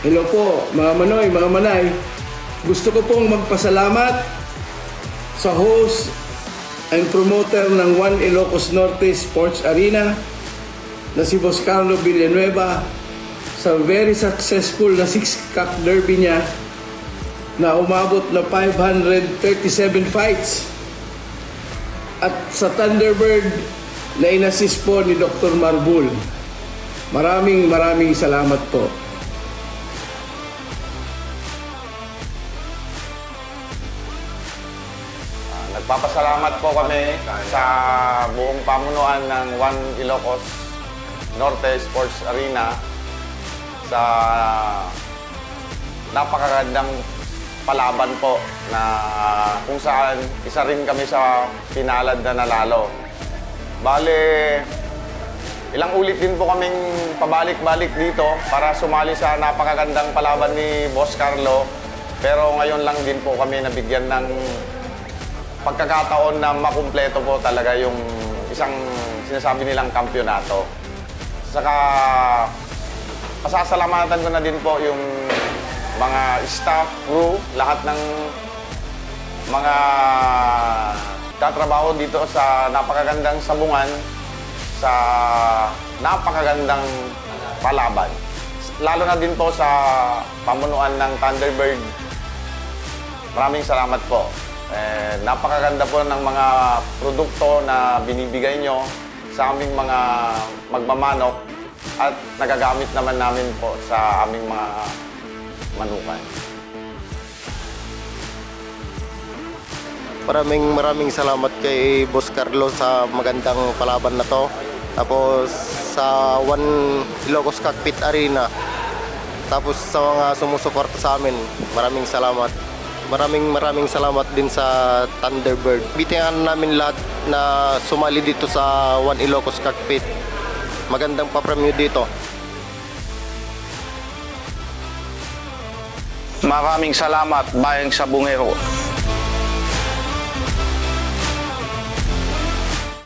Hello po mga manoy, mga manay. Gusto ko pong magpasalamat sa host and promoter ng One Ilocos Norte Sports Arena na si Boss Carlo Villanueva sa very successful na six-cock derby niya na umabot na 537 fights, at sa Thunderbird na inassist po ni Dr. Marbul. Maraming salamat po. Nagpapasalamat po kami sa buong pamunuan ng One Ilocos Norte Sports Arena sa napakagandang palaban po na kung saan isa rin kami sa pinalad na nanalo. Bale, ilang ulit din po kaming pabalik-balik dito para sumali sa napakagandang palaban ni Boss Carlo. Pero ngayon lang din po kami nabigyan ng pagkakataon na makumpleto po talaga yung isang sinasabi nilang kampyonato. Saka pasasalamatan ko na din po yung mga staff, crew, lahat ng mga katrabaho dito sa napakagandang sabungan, sa napakagandang palaban. Lalo na din po sa pamunuan ng Thunderbird. Maraming salamat po. Napakaganda po ng mga produkto na binibigay nyo sa aming mga magmamanok at nagagamit naman namin po sa aming mga manukan. Maraming salamat kay Boss Carlo sa magandang palaban na to. Tapos sa One Ilocos Cockpit Arena. Tapos sa mga sumusuporta sa amin, maraming salamat. Maraming salamat din sa Thunderbird. Bitingan namin lahat na sumali dito sa One Ilocos Cockpit. Magandang papremyo dito. Maraming salamat, Bayang Sabungero.